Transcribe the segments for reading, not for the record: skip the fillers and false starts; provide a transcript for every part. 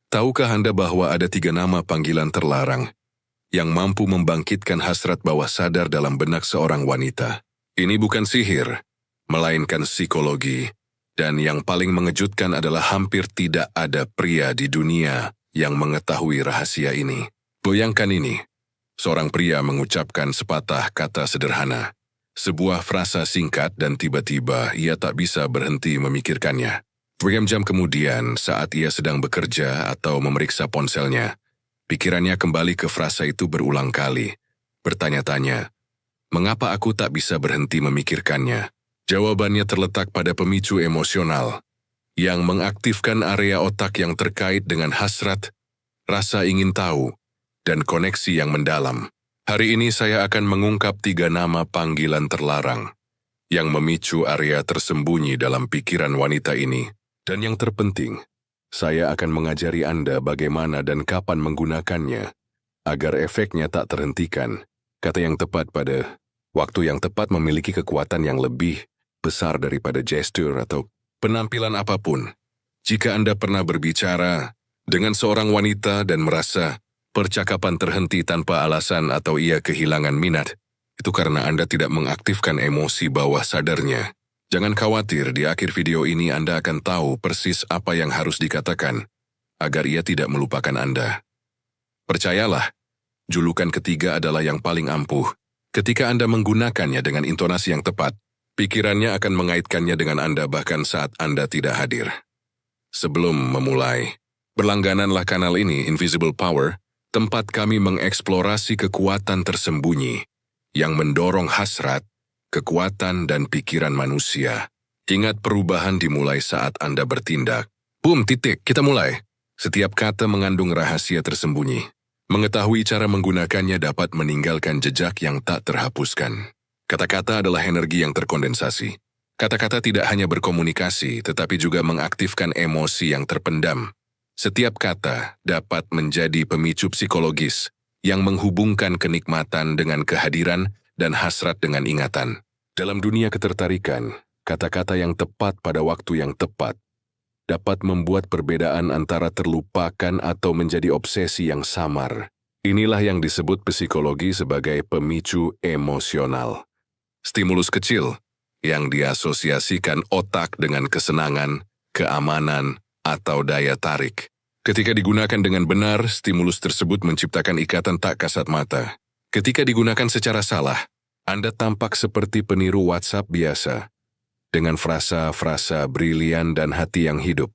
Tahukah Anda bahwa ada 3 nama panggilan terlarang yang mampu membangkitkan hasrat bawah sadar dalam benak seorang wanita? Ini bukan sihir, melainkan psikologi. Dan yang paling mengejutkan adalah hampir tidak ada pria di dunia yang mengetahui rahasia ini. Bayangkan ini, seorang pria mengucapkan sepatah kata sederhana, sebuah frasa singkat dan tiba-tiba ia tak bisa berhenti memikirkannya. Berjam-jam kemudian, saat ia sedang bekerja atau memeriksa ponselnya, pikirannya kembali ke frasa itu berulang kali, bertanya-tanya, mengapa aku tak bisa berhenti memikirkannya? Jawabannya terletak pada pemicu emosional, yang mengaktifkan area otak yang terkait dengan hasrat, rasa ingin tahu, dan koneksi yang mendalam. Hari ini saya akan mengungkap 3 nama panggilan terlarang, yang memicu area tersembunyi dalam pikiran wanita ini. Dan yang terpenting, saya akan mengajari Anda bagaimana dan kapan menggunakannya, agar efeknya tak terhentikan. Kata yang tepat pada waktu yang tepat memiliki kekuatan yang lebih besar daripada gestur atau penampilan apapun. Jika Anda pernah berbicara dengan seorang wanita dan merasa percakapan terhenti tanpa alasan atau ia kehilangan minat, itu karena Anda tidak mengaktifkan emosi bawah sadarnya. Jangan khawatir, di akhir video ini Anda akan tahu persis apa yang harus dikatakan, agar ia tidak melupakan Anda. Percayalah, julukan ketiga adalah yang paling ampuh. Ketika Anda menggunakannya dengan intonasi yang tepat, pikirannya akan mengaitkannya dengan Anda bahkan saat Anda tidak hadir. Sebelum memulai, berlanggananlah kanal ini, Invisible Power, tempat kami mengeksplorasi kekuatan tersembunyi yang mendorong hasrat, kekuatan dan pikiran manusia. Ingat, perubahan dimulai saat Anda bertindak. Boom, titik, kita mulai. Setiap kata mengandung rahasia tersembunyi. Mengetahui cara menggunakannya dapat meninggalkan jejak yang tak terhapuskan. Kata-kata adalah energi yang terkondensasi. Kata-kata tidak hanya berkomunikasi, tetapi juga mengaktifkan emosi yang terpendam. Setiap kata dapat menjadi pemicu psikologis yang menghubungkan kenikmatan dengan kehadiran dan hasrat dengan ingatan. Dalam dunia ketertarikan, kata-kata yang tepat pada waktu yang tepat dapat membuat perbedaan antara terlupakan atau menjadi obsesi yang samar. Inilah yang disebut psikologi sebagai pemicu emosional. Stimulus kecil yang diasosiasikan otak dengan kesenangan, keamanan, atau daya tarik. Ketika digunakan dengan benar, stimulus tersebut menciptakan ikatan tak kasat mata. Ketika digunakan secara salah, Anda tampak seperti peniru WhatsApp biasa, dengan frasa-frasa brilian dan hati yang hidup.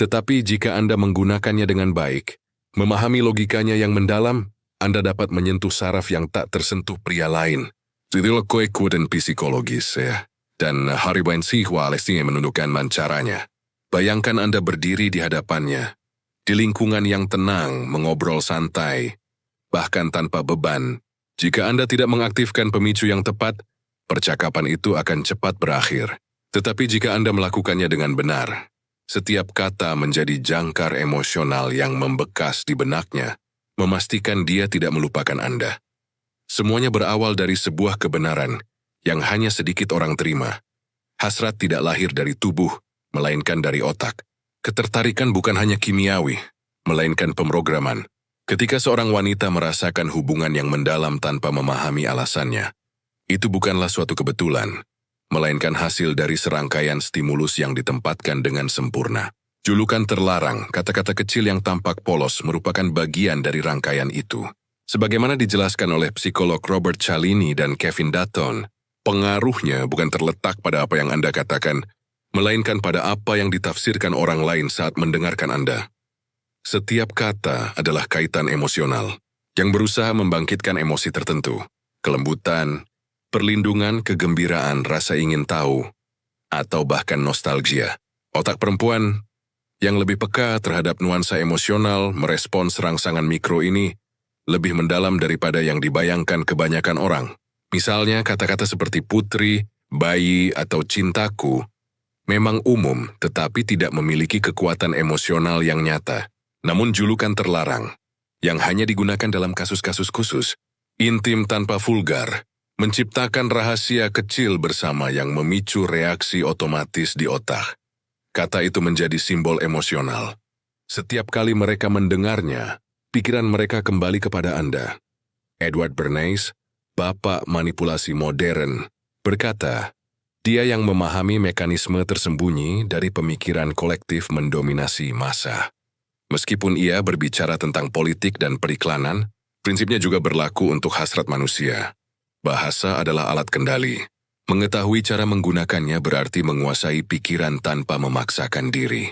Tetapi jika Anda menggunakannya dengan baik, memahami logikanya yang mendalam, Anda dapat menyentuh saraf yang tak tersentuh pria lain. Itulah kekuatan psikologis, ya. Dan Haribain Sihwa Alessi menundukkan caranya. Bayangkan Anda berdiri di hadapannya, di lingkungan yang tenang, mengobrol santai, bahkan tanpa beban. Jika Anda tidak mengaktifkan pemicu yang tepat, percakapan itu akan cepat berakhir. Tetapi jika Anda melakukannya dengan benar, setiap kata menjadi jangkar emosional yang membekas di benaknya, memastikan dia tidak melupakan Anda. Semuanya berawal dari sebuah kebenaran yang hanya sedikit orang terima. Hasrat tidak lahir dari tubuh, melainkan dari otak. Ketertarikan bukan hanya kimiawi, melainkan pemrograman. Ketika seorang wanita merasakan hubungan yang mendalam tanpa memahami alasannya, itu bukanlah suatu kebetulan, melainkan hasil dari serangkaian stimulus yang ditempatkan dengan sempurna. Julukan terlarang, kata-kata kecil yang tampak polos merupakan bagian dari rangkaian itu. Sebagaimana dijelaskan oleh psikolog Robert Cialdini dan Kevin Dutton, pengaruhnya bukan terletak pada apa yang Anda katakan, melainkan pada apa yang ditafsirkan orang lain saat mendengarkan Anda. Setiap kata adalah kaitan emosional yang berusaha membangkitkan emosi tertentu, kelembutan, perlindungan, kegembiraan, rasa ingin tahu, atau bahkan nostalgia. Otak perempuan yang lebih peka terhadap nuansa emosional merespons rangsangan mikro ini lebih mendalam daripada yang dibayangkan kebanyakan orang. Misalnya, kata-kata seperti putri, bayi, atau cintaku memang umum tetapi tidak memiliki kekuatan emosional yang nyata. Namun julukan terlarang, yang hanya digunakan dalam kasus-kasus khusus, intim tanpa vulgar, menciptakan rahasia kecil bersama yang memicu reaksi otomatis di otak. Kata itu menjadi simbol emosional. Setiap kali mereka mendengarnya, pikiran mereka kembali kepada Anda. Edward Bernays, bapak manipulasi modern, berkata, dia yang memahami mekanisme tersembunyi dari pemikiran kolektif mendominasi massa. Meskipun ia berbicara tentang politik dan periklanan, prinsipnya juga berlaku untuk hasrat manusia. Bahasa adalah alat kendali. Mengetahui cara menggunakannya berarti menguasai pikiran tanpa memaksakan diri.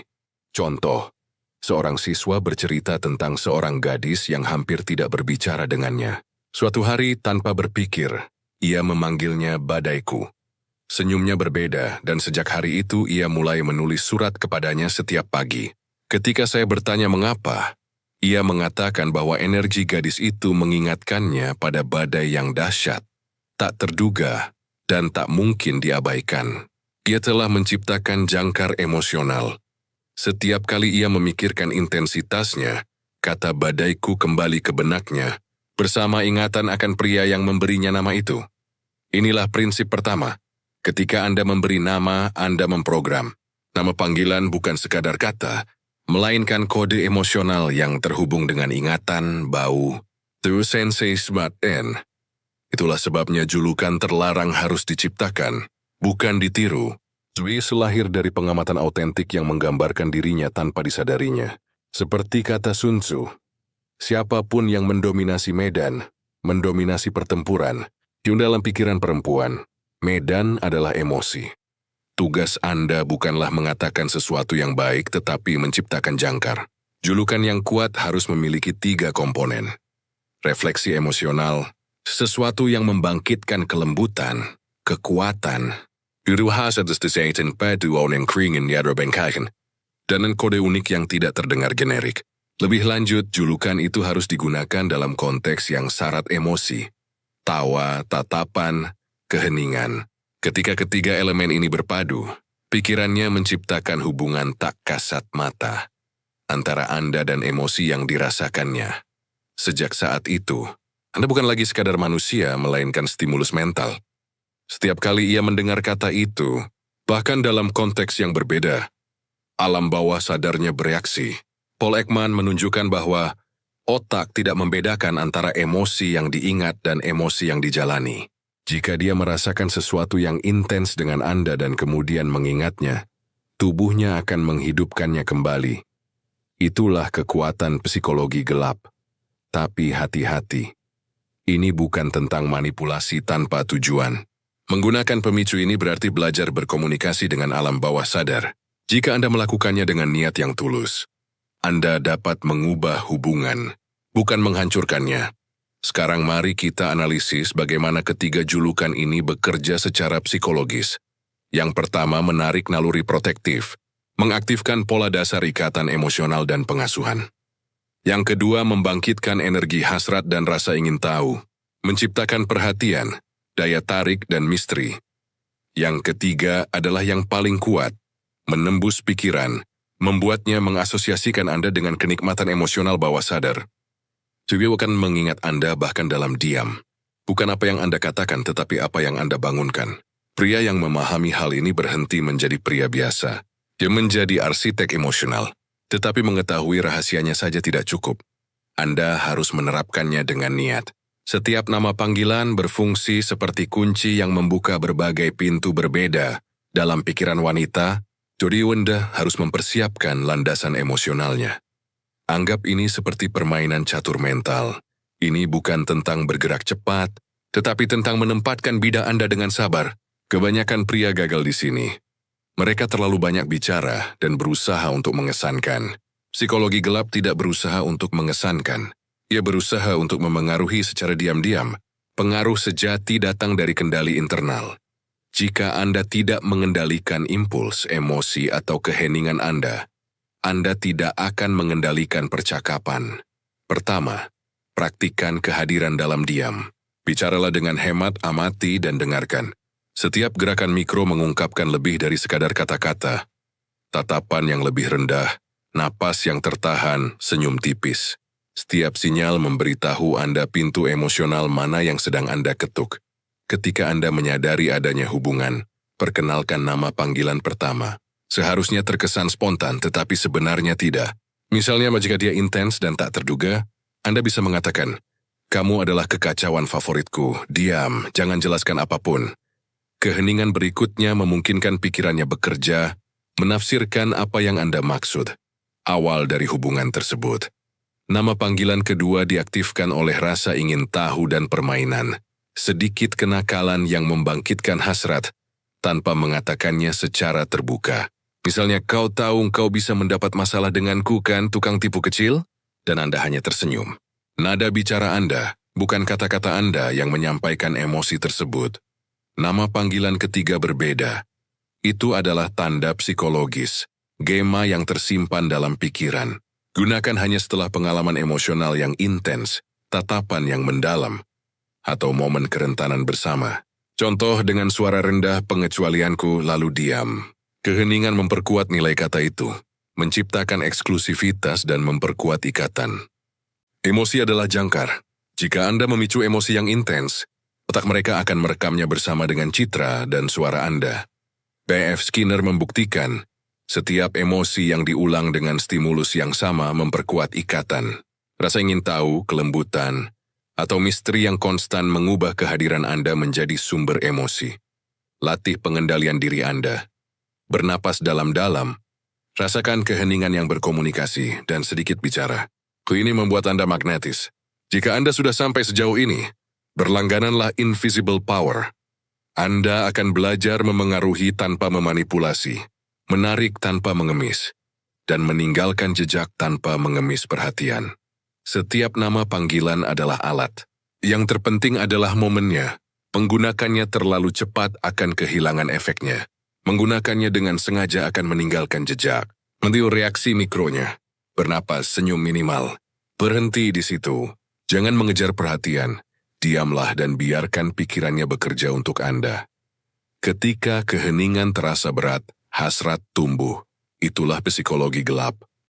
Contoh, seorang siswa bercerita tentang seorang gadis yang hampir tidak berbicara dengannya. Suatu hari tanpa berpikir, ia memanggilnya badaiku. Senyumnya berbeda dan sejak hari itu ia mulai menulis surat kepadanya setiap pagi. Ketika saya bertanya mengapa, ia mengatakan bahwa energi gadis itu mengingatkannya pada badai yang dahsyat, tak terduga, dan tak mungkin diabaikan. Ia telah menciptakan jangkar emosional. Setiap kali ia memikirkan intensitasnya, kata badaiku kembali ke benaknya, bersama ingatan akan pria yang memberinya nama itu. Inilah prinsip pertama. Ketika Anda memberi nama, Anda memprogram. Nama panggilan bukan sekadar kata, melainkan kode emosional yang terhubung dengan ingatan, bau, to sense smart N. Itulah sebabnya julukan terlarang harus diciptakan, bukan ditiru. Zui lahir dari pengamatan autentik yang menggambarkan dirinya tanpa disadarinya. Seperti kata Sun Tzu, siapapun yang mendominasi medan, mendominasi pertempuran, dalam pikiran perempuan, medan adalah emosi. Tugas Anda bukanlah mengatakan sesuatu yang baik tetapi menciptakan jangkar. Julukan yang kuat harus memiliki 3 komponen. Refleksi emosional, sesuatu yang membangkitkan kelembutan, kekuatan, dan kode unik yang tidak terdengar generik. Lebih lanjut, julukan itu harus digunakan dalam konteks yang syarat emosi. Tawa, tatapan, keheningan. Ketika ketiga elemen ini berpadu, pikirannya menciptakan hubungan tak kasat mata antara Anda dan emosi yang dirasakannya. Sejak saat itu, Anda bukan lagi sekadar manusia, melainkan stimulus mental. Setiap kali ia mendengar kata itu, bahkan dalam konteks yang berbeda, alam bawah sadarnya bereaksi. Paul Ekman menunjukkan bahwa otak tidak membedakan antara emosi yang diingat dan emosi yang dijalani. Jika dia merasakan sesuatu yang intens dengan Anda dan kemudian mengingatnya, tubuhnya akan menghidupkannya kembali. Itulah kekuatan psikologi gelap. Tapi hati-hati, ini bukan tentang manipulasi tanpa tujuan. Menggunakan pemicu ini berarti belajar berkomunikasi dengan alam bawah sadar. Jika Anda melakukannya dengan niat yang tulus, Anda dapat mengubah hubungan, bukan menghancurkannya. Sekarang mari kita analisis bagaimana ketiga julukan ini bekerja secara psikologis. Yang pertama, menarik naluri protektif, mengaktifkan pola dasar ikatan emosional dan pengasuhan. Yang kedua, membangkitkan energi hasrat dan rasa ingin tahu, menciptakan perhatian, daya tarik dan misteri. Yang ketiga adalah yang paling kuat, menembus pikiran, membuatnya mengasosiasikan Anda dengan kenikmatan emosional bawah sadar. Juga akan mengingat Anda bahkan dalam diam. Bukan apa yang Anda katakan, tetapi apa yang Anda bangunkan. Pria yang memahami hal ini berhenti menjadi pria biasa. Dia menjadi arsitek emosional. Tetapi mengetahui rahasianya saja tidak cukup. Anda harus menerapkannya dengan niat. Setiap nama panggilan berfungsi seperti kunci yang membuka berbagai pintu berbeda. Dalam pikiran wanita, jadi Anda harus mempersiapkan landasan emosionalnya. Anggap ini seperti permainan catur mental. Ini bukan tentang bergerak cepat, tetapi tentang menempatkan bidah Anda dengan sabar. Kebanyakan pria gagal di sini. Mereka terlalu banyak bicara dan berusaha untuk mengesankan. Psikologi gelap tidak berusaha untuk mengesankan. Ia berusaha untuk memengaruhi secara diam-diam. Pengaruh sejati datang dari kendali internal. Jika Anda tidak mengendalikan impuls, emosi, atau keheningan Anda tidak akan mengendalikan percakapan. Pertama, praktikkan kehadiran dalam diam. Bicaralah dengan hemat, amati, dan dengarkan. Setiap gerakan mikro mengungkapkan lebih dari sekadar kata-kata. Tatapan yang lebih rendah, napas yang tertahan, senyum tipis. Setiap sinyal memberitahu Anda pintu emosional mana yang sedang Anda ketuk. Ketika Anda menyadari adanya hubungan, perkenalkan nama panggilan pertama. Seharusnya terkesan spontan, tetapi sebenarnya tidak. Misalnya jika dia intens dan tak terduga, Anda bisa mengatakan, "Kamu adalah kekacauan favoritku, diam, jangan jelaskan apapun." Keheningan berikutnya memungkinkan pikirannya bekerja, menafsirkan apa yang Anda maksud. Awal dari hubungan tersebut. Nama panggilan kedua diaktifkan oleh rasa ingin tahu dan permainan. Sedikit kenakalan yang membangkitkan hasrat, tanpa mengatakannya secara terbuka. Misalnya, "Kau tahu kau bisa mendapat masalah denganku kan, tukang tipu kecil?" Dan Anda hanya tersenyum. Nada bicara Anda, bukan kata-kata Anda yang menyampaikan emosi tersebut. Nama panggilan ketiga berbeda. Itu adalah tanda psikologis, gema yang tersimpan dalam pikiran. Gunakan hanya setelah pengalaman emosional yang intens, tatapan yang mendalam, atau momen kerentanan bersama. Contoh dengan suara rendah pengecualianku lalu diam. Keheningan memperkuat nilai kata itu, menciptakan eksklusivitas dan memperkuat ikatan. Emosi adalah jangkar. Jika Anda memicu emosi yang intens, otak mereka akan merekamnya bersama dengan citra dan suara Anda. B.F. Skinner membuktikan, setiap emosi yang diulang dengan stimulus yang sama memperkuat ikatan. Rasa ingin tahu, kelembutan, atau misteri yang konstan mengubah kehadiran Anda menjadi sumber emosi. Latih pengendalian diri Anda. Bernapas dalam-dalam, rasakan keheningan yang berkomunikasi dan sedikit bicara. Ini membuat Anda magnetis. Jika Anda sudah sampai sejauh ini, berlanggananlah invisible power. Anda akan belajar memengaruhi tanpa memanipulasi, menarik tanpa mengemis, dan meninggalkan jejak tanpa mengemis perhatian. Setiap nama panggilan adalah alat. Yang terpenting adalah momennya. Menggunakannya terlalu cepat akan kehilangan efeknya. Menggunakannya dengan sengaja akan meninggalkan jejak. Meniru reaksi mikronya. Bernapas, senyum minimal. Berhenti di situ. Jangan mengejar perhatian. Diamlah dan biarkan pikirannya bekerja untuk Anda. Ketika keheningan terasa berat, hasrat tumbuh. Itulah psikologi gelap.